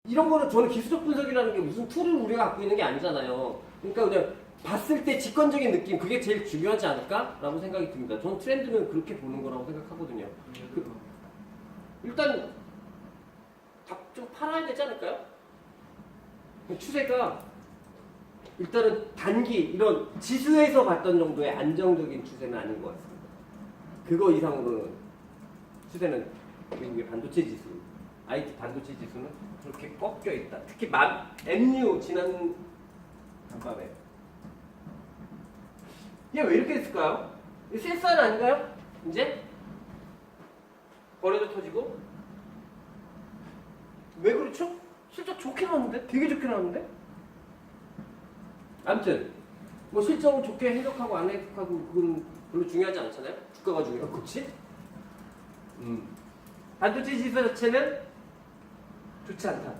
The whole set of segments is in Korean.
이런 거는 저는 기술적 분석이라는 게 무슨 툴을 우리가 갖고 있는 게 아니잖아요. 그러니까 그냥 봤을 때 직관적인 느낌, 그게 제일 중요하지 않을까라고 생각이 듭니다. 저는 트렌드는 그렇게 보는 거라고 생각하거든요. 일단 좀 팔아야 되지 않을까요? 추세가 일단은 단기 이런 지수에서 봤던 정도의 안정적인 추세는 아닌 것 같습니다. 그거 이상으로는 추세는 미국의 반도체 지수, IT 반도체 지수는 그렇게 꺾여 있다. 특히 MU 지난 간밤에 얘 왜 이렇게 됐을까요? 센사는 아닌가요? 이제 거래도 터지고 왜 그렇죠? 실적 좋게 나왔는데? 되게 좋게 나왔는데? 아무튼 뭐 실적을 좋게 해석하고 안 해석하고 그건 별로 중요하지 않잖아요? 주가가 중요하고 그렇지? 반도체 지수 자체는 좋지 않다.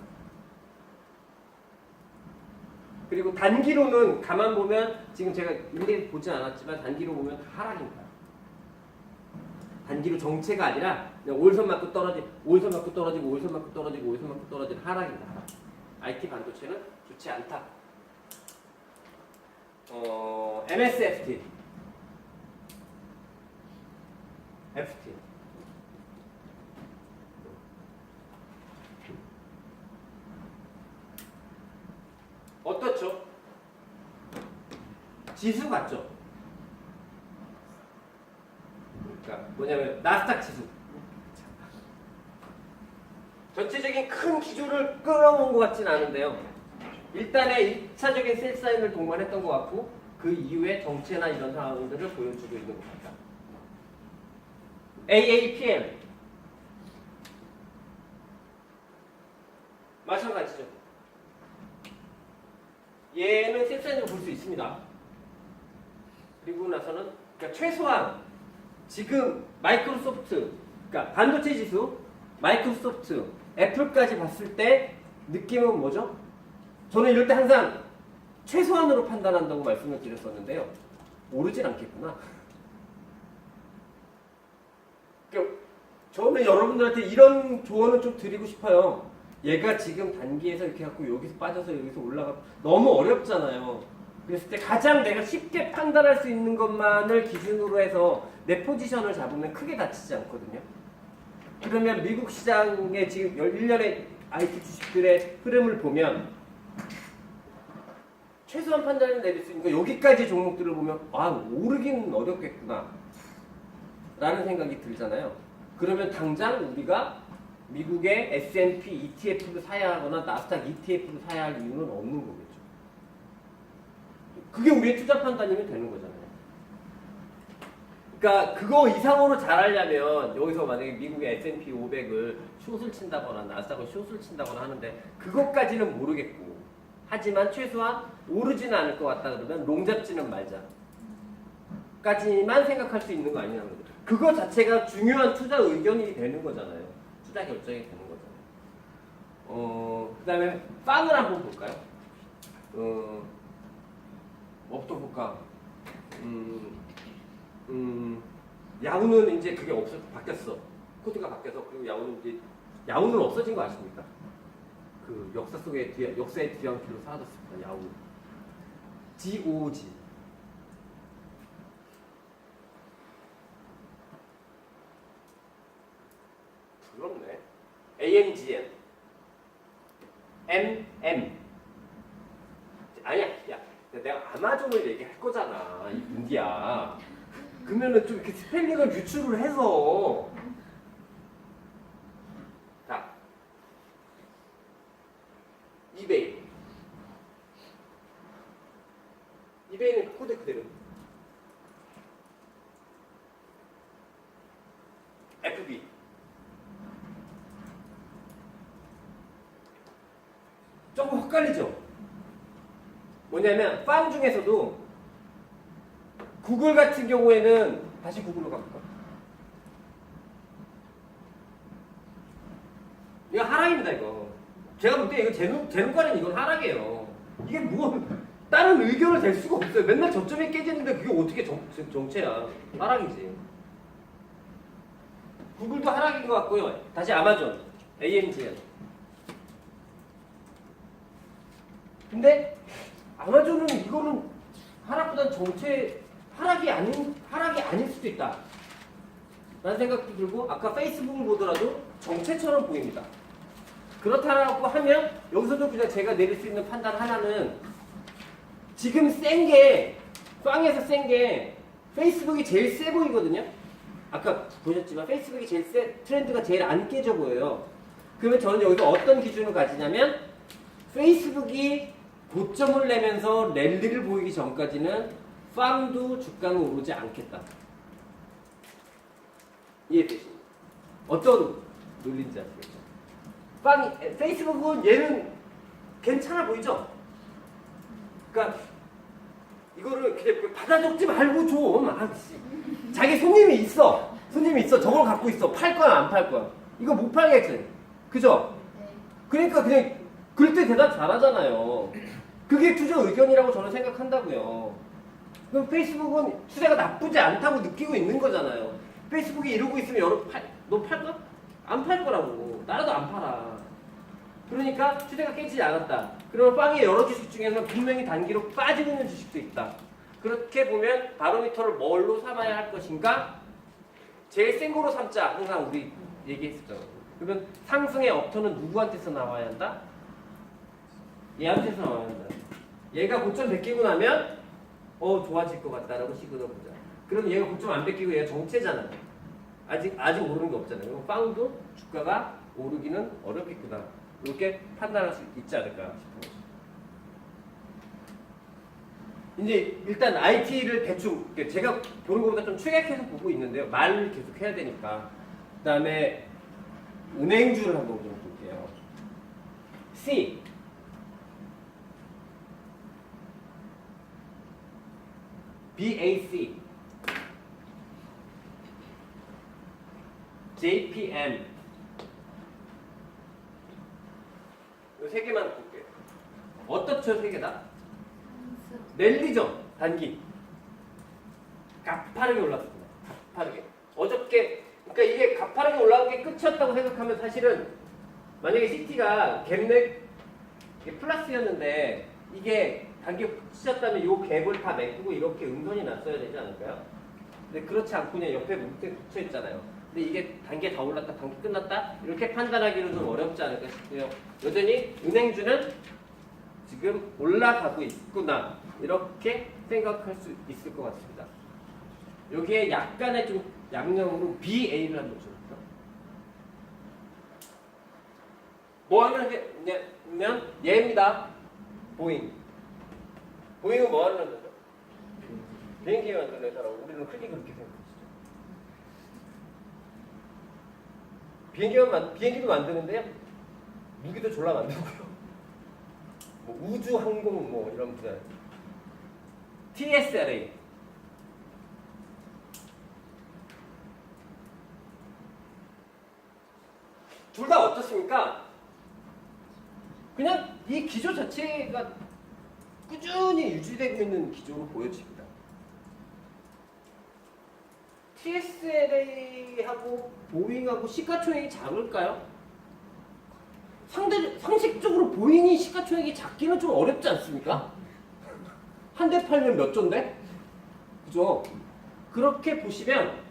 그리고 단기로는 가만 보면 지금 제가 일일이 보진 않았지만 단기로 보면 하락입니다. 단기로 정체가 아니라 그냥 올선 맞고 떨어지고 올선 맞고 떨어지고 올선 맞고 떨어지고 올선 맞고 떨어지는 하락입니다. 하락. IT 반도체는 좋지 않다. MSFT FT 어떻죠? 지수 같죠? 그러니까 뭐냐면 나스닥 지수 전체적인 큰 기조를 끌어온 것 같진 않은데요. 일단의 1차적인 셀 사인을 동반했던 것 같고 그 이후에 정체나 이런 상황들을 보여주고 있는 것 같다. AAPM 마찬가지죠. 얘는 셀 사인으로 볼 수 있습니다. 그리고 나서는 그러니까 최소한 지금 마이크로소프트 그러니까 반도체 지수 마이크로소프트 애플까지 봤을 때 느낌은 뭐죠? 저는 이럴 때 항상 최소한으로 판단한다고 말씀을 드렸었는데요. 오르진 않겠구나. 그러니까 저는 여러분들한테 이런 조언을 좀 드리고 싶어요. 얘가 지금 단기에서 이렇게 갖고 여기서 빠져서 여기서 올라가 너무 어렵잖아요. 그랬을 때 가장 내가 쉽게 판단할 수 있는 것만을 기준으로 해서 내 포지션을 잡으면 크게 다치지 않거든요. 그러면 미국 시장의 지금 1년의 IT 주식들의 흐름을 보면 최소한 판단을 내릴 수 있는 거 여기까지 종목들을 보면 아 오르기는 어렵겠구나 라는 생각이 들잖아요. 그러면 당장 우리가 미국의 S&P ETF를 사야 하거나 나스닥 ETF를 사야 할 이유는 없는 거겠죠. 그게 우리의 투자 판단이면 되는 거잖아요. 그러니까 그거 이상으로 잘하려면 여기서 만약에 미국의 S&P 500을 숏을 친다거나 나스닥을 숏을 친다거나 하는데 그것까지는 모르겠고 하지만 최소한 오르지는 않을 것 같다 그러면 롱 잡지는 말자 까지만 생각할 수 있는 거 아니냐는 거죠. 그거 자체가 중요한 투자 의견이 되는 거잖아요. 투자 결정이 되는 거잖아요. 그 다음에 빵을 한번 볼까요? 뭐부터 볼까? 야후는 이제 그게 바뀌었어. 코드가 바뀌어서 그리고 야후는 이제 야후는 없어진 거 아십니까? 그 역사 속에 역사의 뒤안길로 사라졌습니다. 야후. GOG. 부럽네. AMGN. MM. 아니야, 야, 내가 아마존을 얘기할 거잖아. 이 인디야. 그러면은 좀 이렇게 스펠링을 유출을 해서. 자, 이베이. 이베이는 코드 그대로. FB. 조금 헷갈리죠? 뭐냐면 빵 중에서도 구글 같은 경우에는 다시 구글로 가볼까? 이거 하락입니다 이거. 제가 볼 때 이거 제 눈깔은 이건 하락이에요. 이게 뭐 다른 의견을 댈 수가 없어요. 맨날 저점이 깨지는데 그게 어떻게 정체야. 하락이지. 구글도 하락인 것 같고요. 다시 아마존, AMGN. 근데 아마존은 이거는 하락보단 하락이 아닐 수도 있다. 라는 생각도 들고 아까 페이스북을 보더라도 정체처럼 보입니다. 그렇다라고 하면 여기서도 그냥 제가 내릴 수 있는 판단 하나는 지금 빵에서 센 게 페이스북이 제일 세 보이거든요. 아까 보셨지만 페이스북이 제일 트렌드가 제일 안 깨져 보여요. 그러면 저는 여기서 어떤 기준을 가지냐면 페이스북이 고점을 내면서 랠리를 보이기 전까지는 빵도 주가는 오르지 않겠다. 이해되십니까? 어떤 논리인지 아시겠죠? 페이스북은 얘는 괜찮아 보이죠? 그러니까 이거를 그냥 받아 적지 말고 좀 자기 손님이 있어. 저걸 갖고 있어. 팔 거야 안 팔 거야? 이거 못 팔겠지. 그죠? 그러니까 그냥 그럴 때 대답 잘하잖아요. 그게 투자 의견이라고 저는 생각한다고요. 그럼 페이스북은 추세가 나쁘지 않다고 느끼고 있는 거잖아요. 페이스북이 이러고 있으면 너 팔까? 안 팔 거라고. 나라도 안 팔아. 그러니까 추세가 깨지지 않았다. 그러면 빵의 여러 주식 중에서 분명히 단기로 빠지고 있는 주식도 있다. 그렇게 보면 바로미터를 뭘로 삼아야 할 것인가? 제일 센 거로 삼자. 항상 우리 얘기했었죠. 그러면 상승의 업터는 누구한테서 나와야 한다? 얘한테서 나와야 한다. 얘가 고점 베끼고 나면 좋아질 것 같다라고 시그널 보자. 그럼 얘가 고점 안 베끼고 얘가 정체잖아요. 아직 오르는 게 없잖아요. 그럼 빵도 주가가 오르기는 어렵겠구나. 이렇게 판단할 수 있지 않을까 싶어요. 이제 일단 IT를 대충 제가 보는 것보다 좀 축약해서 보고 있는데요. 말을 계속 해야 되니까. 그 다음에 은행주를 한번 좀 볼게요. C BAC JPM 이 세 개만 볼게요. 어떻죠, 세 개다? 랠리죠, 단기. 가파르게 올랐습니다. 가파르게. 어저께, 그러니까 이게 가파르게 올라간 게 끝이었다고 생각하면 사실은 만약에 CT가 갭렉 플러스였는데 이게 단기 끝이었다면 이 갭을 다 메꾸고 이렇게 음선이 났어야 되지 않을까요? 근데 그렇지 않고 그냥 옆에 밑에 붙여 있잖아요. 근데 이게 단계 더 올랐다, 단계 끝났다 이렇게 판단하기는 좀 어렵지 않을까 싶고요. 여전히 은행주는 지금 올라가고 있구나 이렇게 생각할 수 있을 것 같습니다. 여기에 약간의 좀 양념으로 BA를 한번 줘볼게요. 뭐 하는 냐면 얘입니다. 보잉은 뭐 하는 거죠? 비행기 만드는 회사라고 우리는 흔히 그렇게 생각하시죠. 비행기도 만드는데요. 무기도 졸라 만들고요. 뭐 우주 항공 뭐 이런 분야. TSLA. 둘 다 어떻습니까? 그냥 이 기조 자체가 꾸준히 유지되고 있는 기조로 보여집니다. TSLA하고 보잉하고 시가총액이 작을까요? 상식적으로 보잉이 시가총액이 작기는 좀 어렵지 않습니까? 한 대 팔면 몇 조인데? 그죠? 그렇게 보시면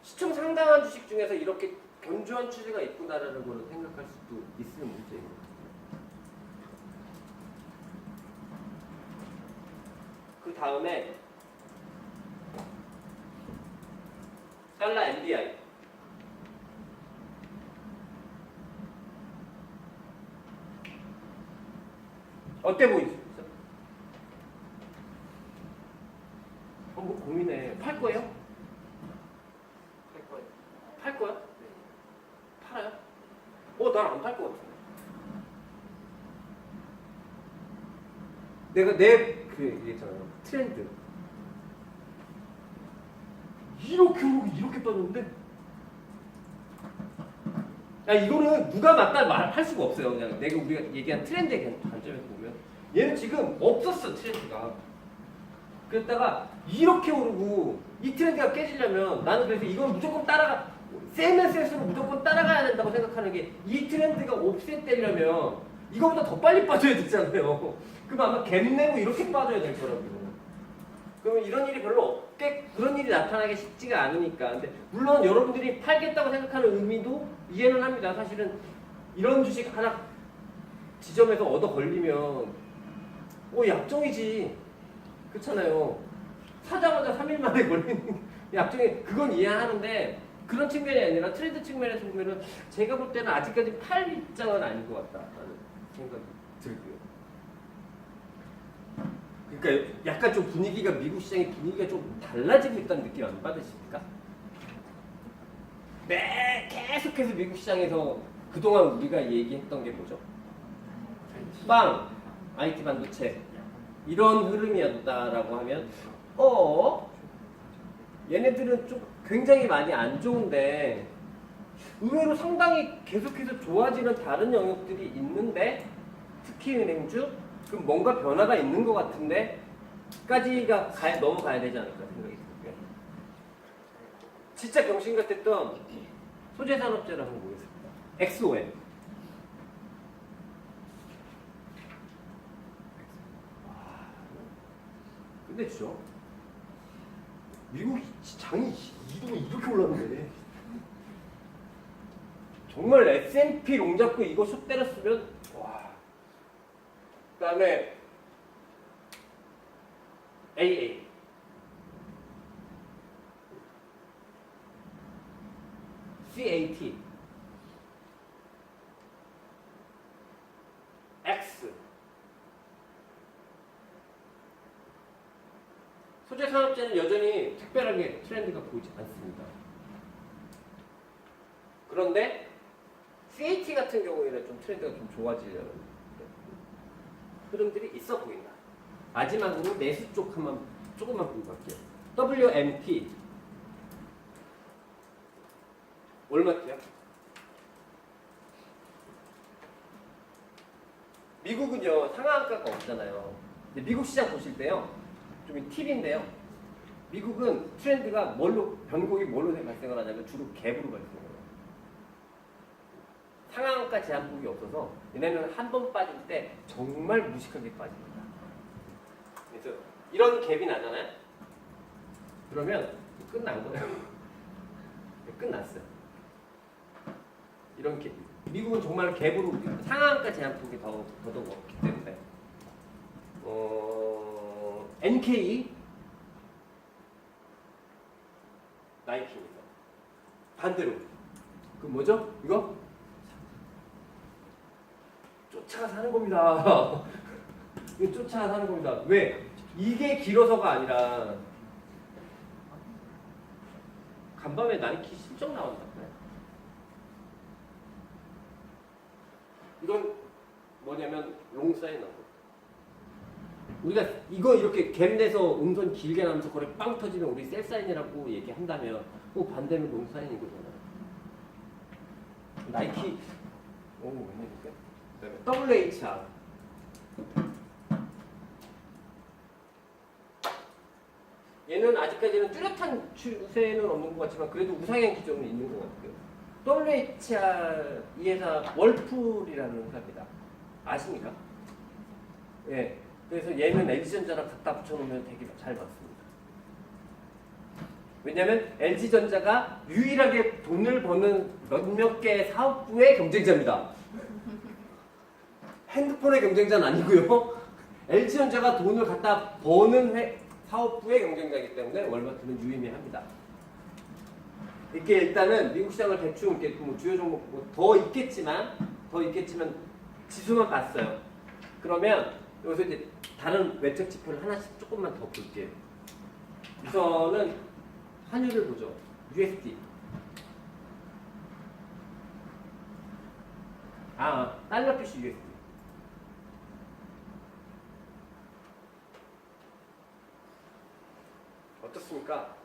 시총 상당한 주식 중에서 이렇게 견조한 추세가 있구나라는 걸 생각할 수도 있을 문제입니다. 그 다음에 달러 MBI 어때 보이죠? 뭐 고민해. 팔 거예요? 팔 거야? 팔아요? 난 안 팔 것 같은데. 그 얘기했잖아요. 트렌드. 이렇게 오르고 이렇게 빠졌는데? 이거는 누가 맞다 말할 수가 없어요. 그냥 우리가 얘기한 트렌드의 관점에서 보면 얘는 지금 없었어, 트렌드가. 그랬다가 이렇게 오르고 이 트렌드가 깨지려면 나는 그래서 이건 무조건 세면 셀수록 무조건 따라가야 된다고 생각하는 게 이 트렌드가 옵셋되려면 이거보다 더 빨리 빠져야 되잖아요. 그럼 아마 갭 내고 이렇게 빠져야 될 거라고요. 그러면 이런 일이 별로 없게, 그런 일이 나타나기 쉽지가 않으니까. 근데 물론 여러분들이 팔겠다고 생각하는 의미도 이해는 합니다. 사실은 이런 주식 하나 지점에서 얻어 걸리면 약정이지. 그렇잖아요. 사자마자 3일 만에 걸리는 약정이, 그건 이해하는데 그런 측면이 아니라 트렌드 측면에서 보면은 제가 볼 때는 아직까지 팔 입장은 아닌 것 같다라는 생각이 들고요. 그러니까 약간 좀 분위기가, 미국 시장의 분위기가 좀 달라지고 있다는 느낌 안 받으십니까? 계속해서 미국 시장에서 그동안 우리가 얘기했던 게 뭐죠? 빵, IT 반도체 이런 흐름이었다라고 하면 얘네들은 좀 굉장히 많이 안 좋은데 의외로 상당히 계속해서 좋아지는 다른 영역들이 있는데, 특히 은행주 그럼 뭔가 변화가 있는 것 같은데 까지가 넘어가야 되지 않을까 생각이 들고요. 진짜 병신 같았던 소재산업재를 한번 보겠습니다. XOM. 끝내주죠. 미국 장이 이동이 이렇게 올랐는데 정말 S&P 롱 잡고 이거 쑥 때렸으면 와. 그다음에 AA, CAT, X. 소재 산업재는 여전히 특별하게 트렌드가 보이지 않습니다. 그런데 CAT 같은 경우에는 좀 트렌드가 좀 좋아지려는 흐름들이 있어 보인다. 마지막으로 내수 쪽 한번 조금만 보고 갈게요. WMP 얼마대요? 미국은요 상한가가 없잖아요. 근데 미국 시장 보실 때요, 좀 팁인데요. 미국은 트렌드가 변곡이 뭘로 발생을 하냐면 주로 갭으로 발생을 해요. 상한가 제한폭이 없어서 얘네는 한 번 빠질 때 정말 무식하게 빠집니다. 그래서 이런 갭이 나잖아요. 그러면 끝난 거예요. 끝났어요. 이런 갭. 미국은 정말 갭으로 상한가 제한폭이 더더욱 없기 때문에 NK 나이키입니다. 반대로 그 뭐죠? 이거 쫓아가서 하는 겁니다. 이거 쫓아가서 하는 겁니다. 왜? 이게 길어서가 아니라 간밤에 나이키 실적 나온다. 이건 뭐냐면 롱사인 나온 거. 우리가 이거 이렇게 갭 내서 음선 길게 나면서 거래 빵 터지면 우리 셀사인이라고 얘기한다면 반대는 롱사인인 거잖아요. 나이키 웬일일까? WHR 얘는 아직까지는 뚜렷한 추세는 없는 것 같지만 그래도 우상향 기조는 있는 것 같고요. WHR 이 회사 월풀이라는 회사입니다. 아십니까? 예. 그래서 얘는 LG전자랑 갖다 붙여놓으면 되게 잘 맞습니다. 왜냐하면 LG전자가 유일하게 돈을 버는 몇몇 개의 사업부의 경쟁자입니다. 핸드폰의 경쟁자는 아니고요. LG전자가 돈을 갖다 버는 사업부의 경쟁자이기 때문에 월마트는 유의미합니다. 이렇게 일단은 미국 시장을 대충 이렇게 뭐 주요 종목 보고 더 있겠지만 지수만 봤어요. 그러면 여기서 이제 다른 외적 지표를 하나씩 조금만 더 볼게요. 우선은 환율을 보죠. USD. 달러 PC USD. 어떻습니까?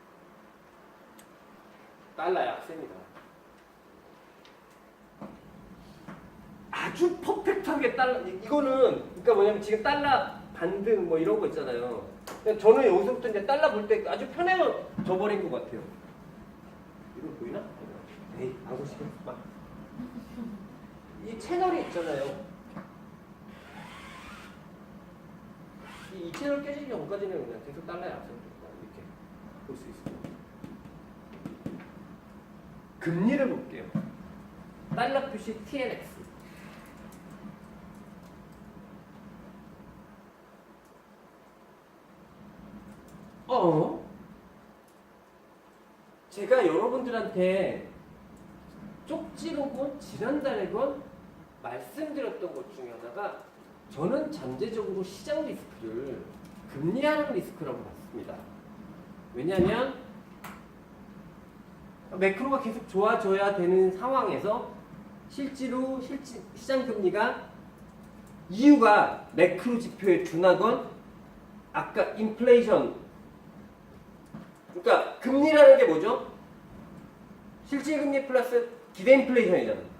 달러 약세입니다. 아주 퍼펙트하게 달러, 이거는 그러니까 뭐냐면 지금 달러 반등 뭐 이런 거 있잖아요. 저는 여기서부터 이제 달러 볼 때 아주 편해져 버린 것 같아요. 이거 보이나? 에이, 안 보시겠어. 이 채널이 있잖아요. 이 채널 깨지기 전까지는 그냥 계속 달러에 앞서니까 이렇게 볼 수 있습니다. 금리를 볼게요. 달러 표시 TNX. 제가 여러분들한테 쪽지로건 지난달에건 말씀드렸던 것 중에 하나가 저는 잠재적으로 시장 리스크를 금리하는 리스크라고 봤습니다. 왜냐하면 매크로가 계속 좋아져야 되는 상황에서 실제로 시장 금리가 이유가 매크로 지표에 둔하건 아까 인플레이션, 그러니까 금리라는 게 뭐죠? 실질 금리 플러스 기대 인플레이션이잖아요.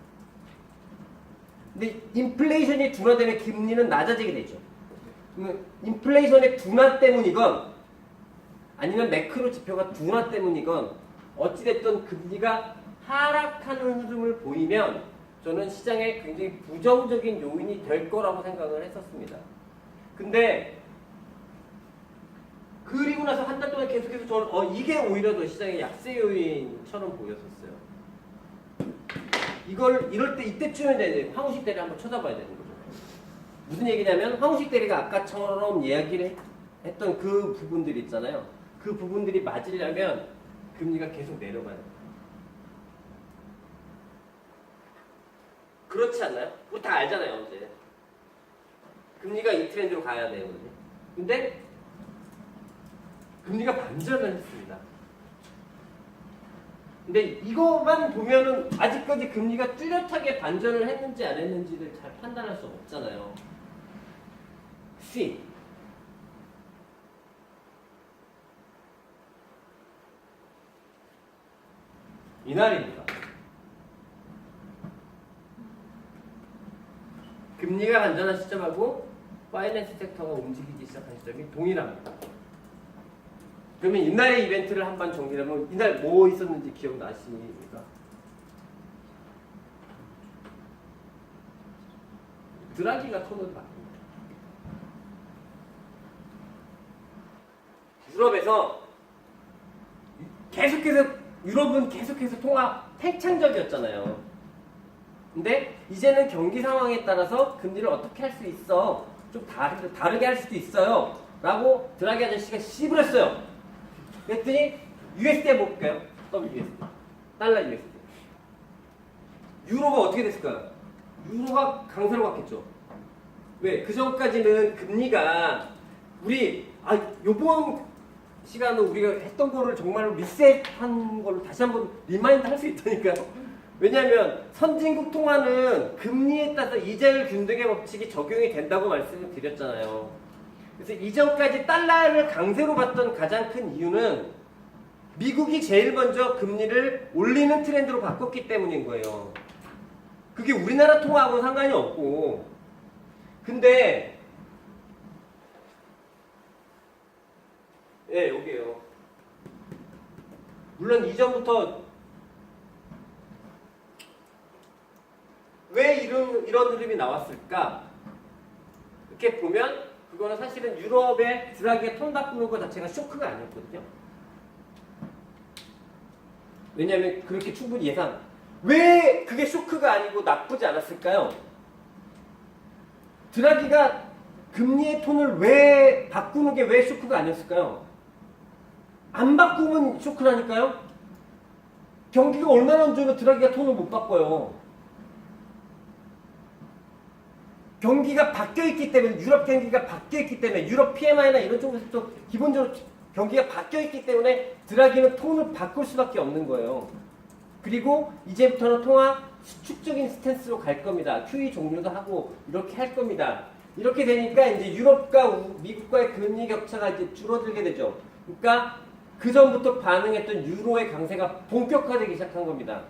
근데 인플레이션이 둔화되면 금리는 낮아지게 되죠. 인플레이션의 둔화 때문이건 아니면 매크로 지표가 둔화 때문이건 어찌됐든 금리가 하락하는 흐름을 보이면 저는 시장에 굉장히 부정적인 요인이 될 거라고 생각을 했었습니다. 근데 그리고 나서 한 달 동안 계속해서 저는 이게 오히려 더 시장의 약세 요인처럼 보였었어요. 이럴 때 이때쯤에 이제 황우식 대리 한번 쳐다봐야 되는 거죠. 무슨 얘기냐면 황우식 대리가 아까처럼 이야기를 했던 그 부분들 있잖아요. 그 부분들이 맞으려면 금리가 계속 내려가야 돼요. 그렇지 않나요? 우리 다 알잖아요, 이제. 금리가 이 트렌드로 가야 되거든요. 근데 금리가 반전을 했습니다. 근데 이거만 보면은 아직까지 금리가 뚜렷하게 반전을 했는지 안 했는지를 잘 판단할 수 없잖아요. C. 이날입니다. 금리가 반전한 시점하고 파이낸스 섹터가 움직이기 시작한 시점이 동일합니다. 그러면 이날의 이벤트를 한번 정리하면 이날 뭐 있었는지 기억나십니까? 드라기가 톤을 바꿉니다. 유럽에서 유럽은 계속해서 통화 팽창적이었잖아요. 근데 이제는 경기 상황에 따라서 금리를 어떻게 할 수 있어? 좀 다르게 할 수도 있어요. 라고 드라기 아저씨가 씹으랬어요. 그랬더니 USD 해볼까요? WSD. 달러 USD. 유로가 어떻게 됐을까요? 유로가 강세로 갔겠죠. 왜? 그 전까지는 금리가 요번 시간은 우리가 했던 거를 정말로 리셋한 걸로 다시 한번 리마인드 할 수 있다니까요. 왜냐하면 선진국 통화는 금리에 따라서 이자율 균등의 법칙이 적용이 된다고 말씀을 드렸잖아요. 그래서 이전까지 달러를 강세로 봤던 가장 큰 이유는 미국이 제일 먼저 금리를 올리는 트렌드로 바꿨기 때문인 거예요. 그게 우리나라 통화하고는 상관이 없고. 근데 여기에요. 물론 이전부터 왜 이런 흐름이 나왔을까? 이렇게 보면 그거는 사실은 유럽의 드라기의 톤 바꾸는 것 자체가 쇼크가 아니었거든요. 왜냐하면 그렇게 충분히 왜 그게 쇼크가 아니고 나쁘지 않았을까요? 드라기가 금리의 톤을 왜 바꾸는 게 왜 쇼크가 아니었을까요? 안 바꾸면 쇼크라니까요? 경기가 얼마나 안 좋으면 드라기가 톤을 못 바꿔요. 경기가 바뀌어있기 때문에, 유럽 경기가 바뀌어있기 때문에, 유럽 PMI나 이런 쪽에서도 기본적으로 경기가 바뀌어있기 때문에 드라기는 톤을 바꿀 수밖에 없는 거예요. 그리고 이제부터는 통화 수축적인 스탠스로 갈 겁니다. QE 종료도 하고 이렇게 할 겁니다. 이렇게 되니까 이제 유럽과 미국과의 금리 격차가 이제 줄어들게 되죠. 그러니까 그 전부터 반응했던 유로의 강세가 본격화되기 시작한 겁니다.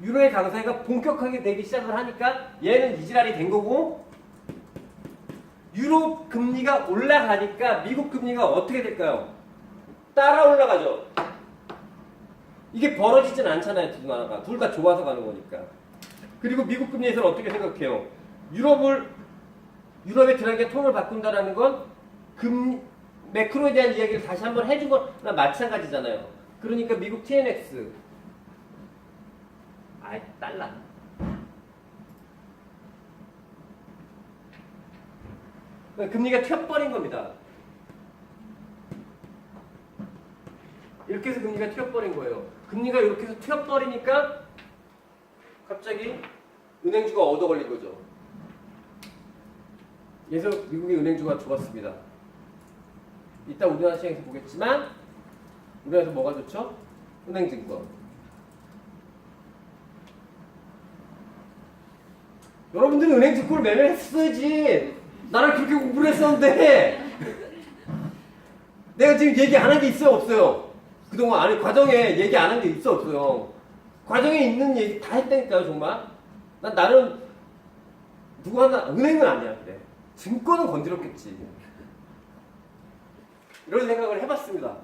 유로의 강세가 본격화되게 되기 시작을 하니까 얘는 이지랄이 된 거고, 유로 금리가 올라가니까 미국 금리가 어떻게 될까요? 따라 올라가죠. 이게 벌어지진 않잖아요. 둘 다 좋아서 가는 거니까. 그리고 미국 금리에서는 어떻게 생각해요? 유럽의 드라기가 톤을 바꾼다라는 건 매크로에 대한 이야기를 다시 한번 해준 거나 마찬가지잖아요. 그러니까 미국 TNX 달러 금리가 튀어버린 겁니다. 이렇게 해서 금리가 튀어버린 거예요. 금리가 이렇게 해서 튀어버리니까 갑자기 은행주가 얻어 걸린 거죠. 그래서 미국의 은행주가 좋았습니다. 이따 우리나라 시장에서 보겠지만 우리나라에서 뭐가 좋죠? 은행증권. 여러분들이 은행증권을 매매했어야지. 나는 그렇게 공부를 했었는데 내가 지금 얘기 안 한 게 있어요 없어요? 그동안 아니 과정에 얘기 안 한 게 있어 없어요? 과정에 있는 얘기 다 했다니까요 정말. 나는 누구 하나 은행은 아니야. 그래 증권은 건드렸겠지. 이런 생각을 해봤습니다.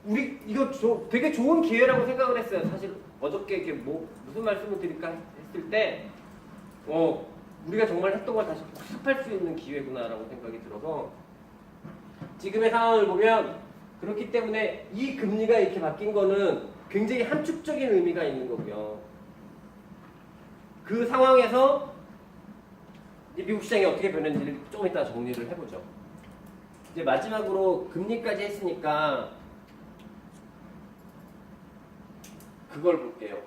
우리 이거 되게 좋은 기회라고 생각을 했어요. 사실 어저께 이렇게 무슨 말씀을 드릴까 했을 때 우리가 정말 했던 걸 다시 복습할 수 있는 기회구나라고 생각이 들어서 지금의 상황을 보면 그렇기 때문에 이 금리가 이렇게 바뀐 거는 굉장히 함축적인 의미가 있는 거고요. 그 상황에서 미국 시장이 어떻게 변했는지를 조금 이따 정리를 해보죠. 이제 마지막으로 금리까지 했으니까 그걸 볼게요.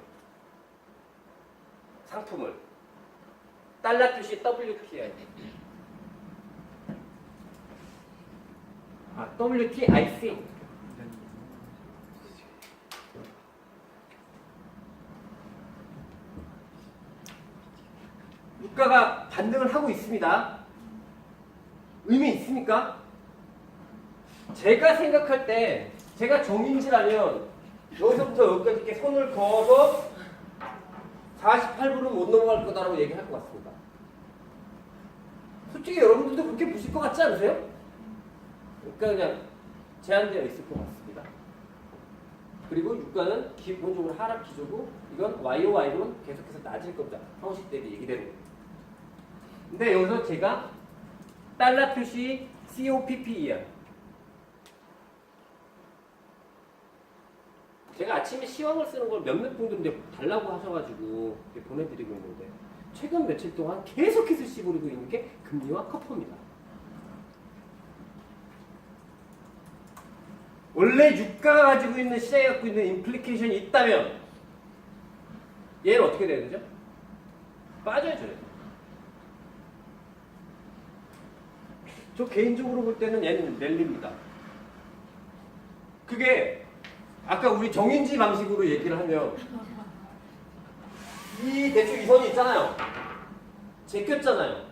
상품을. 달러 표시 WTI. WTIC. 유가가 반등을 하고 있습니다. 의미 있습니까? 제가 생각할 때 제가 정인지라면 여기서부터 여기까지 이렇게 손을 그어서 48불은 못 넘어갈 거다라고 얘기할 것 같습니다. 솔직히 여러분들도 그렇게 보실 것 같지 않으세요? 그러니까 그냥 제한되어 있을 것 같습니다. 그리고 유가는 기본적으로 하락 기조고 이건 YOY로는 계속해서 낮을 겁니다. 황우식 대비 얘기대로. 근데 여기서 제가 달러 표시 COPPER 제가 아침에 시황을 쓰는 걸 몇몇 분들인데 달라고 하셔가지고 보내드리고 있는데 최근 며칠 동안 계속해서 씹어리고 있는 게 금리와 커퍼입니다. 원래 유가가 가지고 있는 시장이 갖고 있는 임플리케이션이 있다면 얘는 어떻게 돼야 되죠? 빠져야죠. 저 개인적으로 볼 때는 얘는 랠리입니다. 그게 아까 우리 정인지 방식으로 얘기를 하면 이 대충 이 선이 있잖아요. 제꼈잖아요.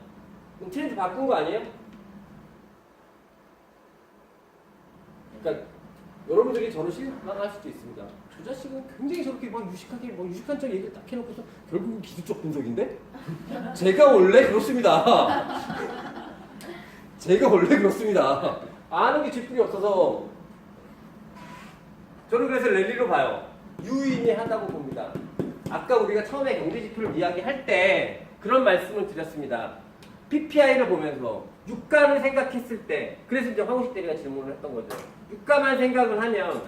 그럼 트렌드 바꾼 거 아니에요? 그러니까 여러분들이 저를 실망할 수도 있습니다. 저 자식은 굉장히 저렇게 막 유식하게 유식한 척 얘기를 딱 해놓고서 결국은 기술적 분석인데? 제가 원래 그렇습니다. 제가 원래 그렇습니다. 아는 게 뒷풀이 없어서 저는 그래서 랠리로 봐요. 유의미하다고 봅니다. 아까 우리가 처음에 경제지표를 이야기할 때 그런 말씀을 드렸습니다. PPI를 보면서 유가를 생각했을 때 그래서 이제 황우식 대리가 질문을 했던 거죠. 유가만 생각을 하면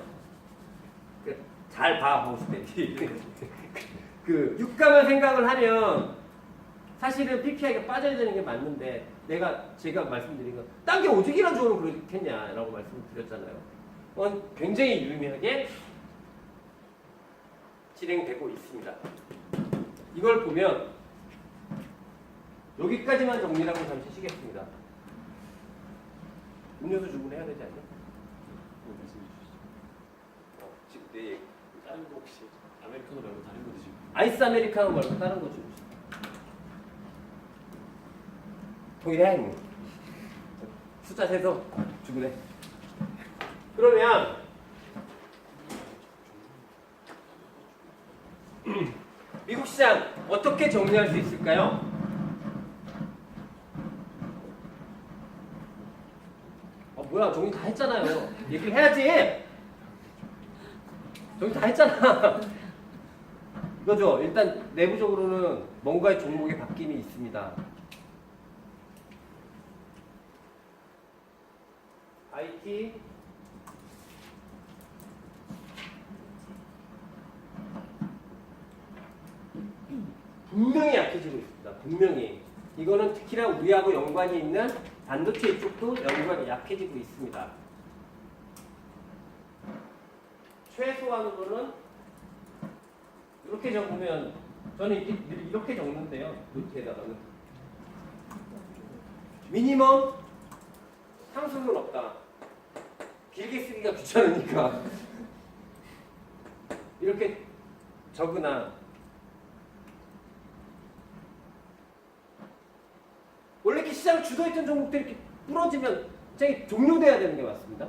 잘 봐, 황우식 대리. 그 유가만 생각을 하면 사실은 PPI가 빠져야 되는 게 맞는데 제가 말씀드린 건 딴 게 오죽이나 좋으면 그렇겠냐라고 말씀을 드렸잖아요. 굉장히 유의미하게 진행되고 있습니다. 이걸 보면 여기까지만 정리하고 잠시 쉬겠습니다. 음료수 주문해야 되지 않나? 말씀해 주시죠. 지금 내 얘기. 다른 거 혹시 아메리카노 말고 다른 거 드시고? 아이스 아메리카노 말고 다른 거 주시죠. 동일해. 숫자 세서 주문해. 그러면 미국 시장 어떻게 정리할 수 있을까요? 뭐야 정리 다 했잖아요. 얘기를 해야지. 정리 다 했잖아. 이거죠. 일단 내부적으로는 뭔가의 종목의 바뀜이 있습니다. IT 분명히 약해지고 있습니다. 분명히. 이거는 특히나 우리하고 연관이 있는 반도체 이쪽도 연관이 약해지고 있습니다. 최소한으로는 이렇게 적으면 저는 이렇게 적는데요. 노트에다가는 미니멈 상승은 없다. 길게 쓰기가 귀찮으니까 이렇게 적으나 원래 이렇게 시장 주도했던 종목들이 이렇게 부러지면 시장이 종료돼야 되는 게 맞습니다.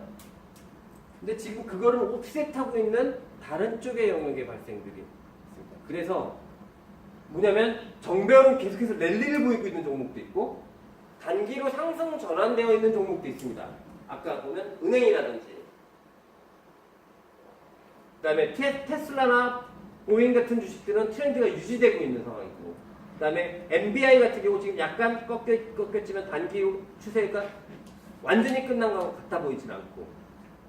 근데 지금 그거를 옵셋하고 있는 다른 쪽의 영역의 발생들이 있습니다. 그래서 뭐냐면 정배열은 계속해서 랠리를 보이고 있는 종목도 있고 단기로 상승 전환되어 있는 종목도 있습니다. 아까 보면 은행이라든지 그다음에 테슬라나 보잉 같은 주식들은 트렌드가 유지되고 있는 상황이고 그다음에 MBI 같은 경우 지금 약간 꺾였지만 단기 추세가 완전히 끝난 것 같아 보이진 않고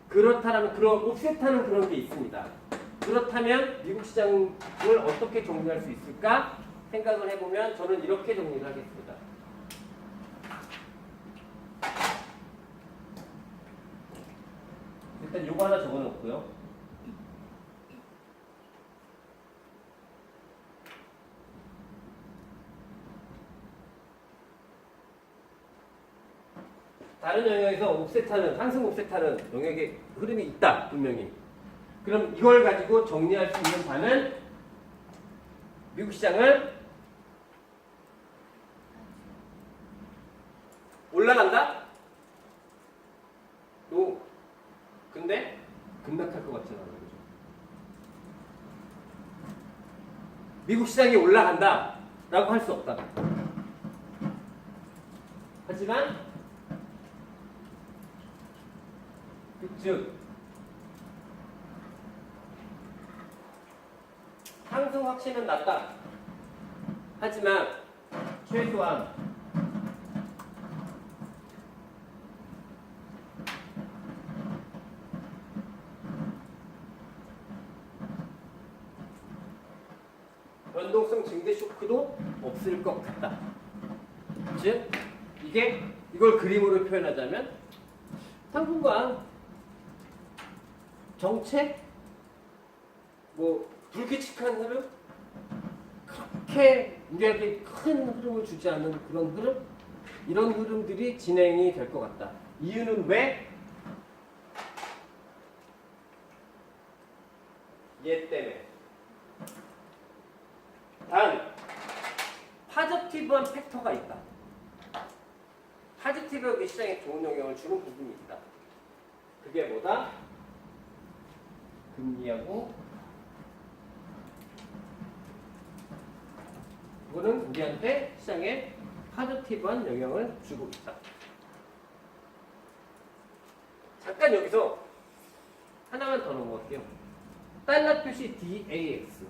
그렇다면 그런 옵셋하는 그런 게 있습니다. 그렇다면 미국 시장을 어떻게 정리할 수 있을까 생각을 해보면 저는 이렇게 정리를 하겠습니다. 일단 요거 하나 적어놓고요. 다른 영역에서 옵셋하는 상승 옵셋하는 영역의 흐름이 있다 분명히. 그럼 이걸 가지고 정리할 수 있는 바는 미국 시장을 올라간다? 또 근데 급락할 것 같지 않아요. 그죠? 미국 시장이 올라간다 라고 할 수 없다. 하지만 즉 상승 확신은 낮다. 하지만 최소한 변동성 증대 쇼크도 없을 것 같다. 즉 이걸 그림으로 표현하자면 당분간 정책 뭐 불규칙한 흐름 그렇게 우리에게 큰 흐름을 주지 않는 그런 흐름 이런 흐름들이 진행이 될 것 같다. 이유는 왜? 얘 때문에. 단 파저티브한 팩터가 있다. 파저티브하게 시장에 좋은 영향을 주는 부분이 있다. 그게 뭐다? 금리하고 이거는 우리한테 시장에 파저티브한 영향을 주고 있다. 잠깐 여기서 하나만 더 넘어갈게요. 달러 표시 DAX.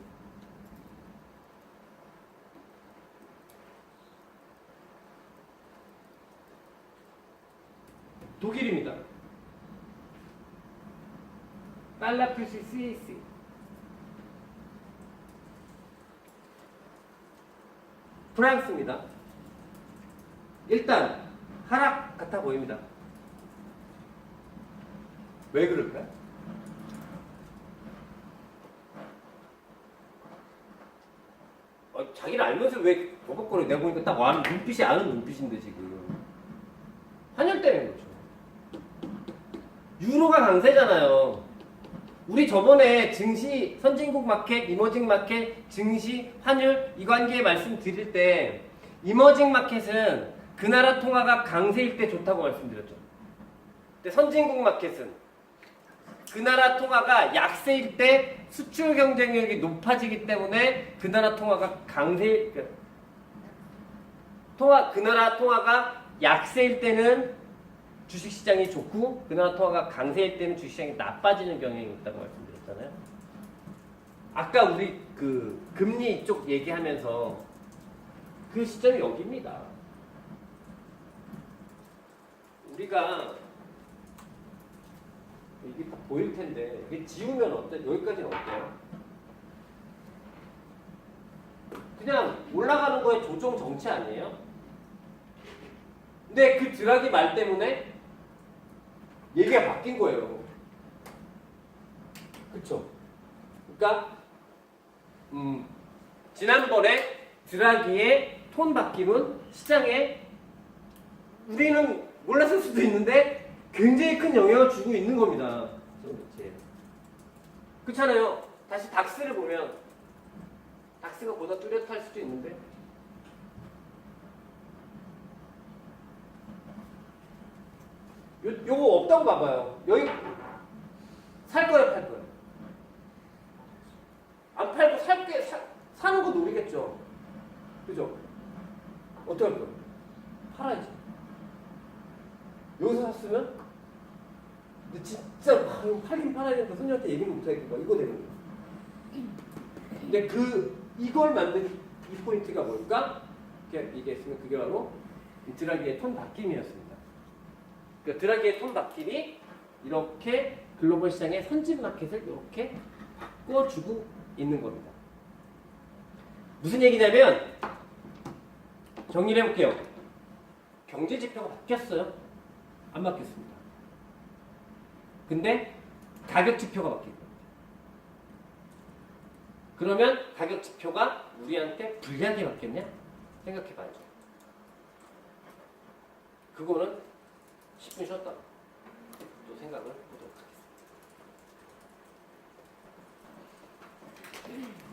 독일입니다. 달러 표시 CAC. 프랑스입니다. 일단 하락 같아 보입니다. 왜 그럴까요? 자기를 알면서 왜 버벅거려? 내가 보니까 딱 와는 눈빛이 아는 눈빛인데 지금 환율 때문에 그렇죠. 유로가 강세잖아요. 우리 저번에 증시, 선진국 마켓, 이머징 마켓, 증시, 환율 이 관계 말씀드릴 때 이머징 마켓은 그 나라 통화가 강세일 때 좋다고 말씀드렸죠. 근데 선진국 마켓은 그 나라 통화가 약세일 때 수출 경쟁력이 높아지기 때문에 그 나라 통화가 강세일 때 그 나라 통화가 약세일 때는 주식시장이 좋고 그 나라 통화가 강세일 때는 주식시장이 나빠지는 경향이 있다고 말씀드렸잖아요. 아까 우리 그 금리 쪽 얘기하면서 그 시점이 여기입니다. 우리가 이게 다 보일 텐데 이게 지우면 어때? 여기까지는 어때요? 그냥 올라가는 거에 조정 정치 아니에요? 근데 그 드라기 말 때문에 얘기가 바뀐 거예요. 그쵸? 그러니까 지난번에 드라기의 톤 바뀜은 시장에 우리는 몰랐을 수도 있는데 굉장히 큰 영향을 주고 있는 겁니다. 그렇잖아요. 다시 닥스를 보면 닥스가 보다 뚜렷할 수도 있는데 요거 없다고 봐봐요. 여기 살 거예요, 팔 거예요? 안 팔고 사는 거 노리겠죠. 그죠? 어떻게 할 거예요? 팔아야지. 여기서 샀으면 근데 진짜 이거 팔긴 팔아야 되니까 손님한테 얘기는 못하겠다. 이거 되는 거예요. 근데 이걸 만든 이 포인트가 뭘까? 이렇게 얘기했으면 그게 바로 드라기의 톤 바뀜이었습니다. 그러니까 드라기의 톤 바뀜이 이렇게 글로벌 시장의 선진 마켓을 이렇게 바꿔주고 있는 겁니다. 무슨 얘기냐면 정리를 해볼게요. 경제 지표가 바뀌었어요? 안 바뀌었습니다. 근데 가격 지표가 바뀐 겁니다. 그러면 가격 지표가 우리한테 불리하게 바뀌었냐? 생각해봐야죠. 그거는 10분 쉬었다가 또 생각을 해보도록 하겠습니다.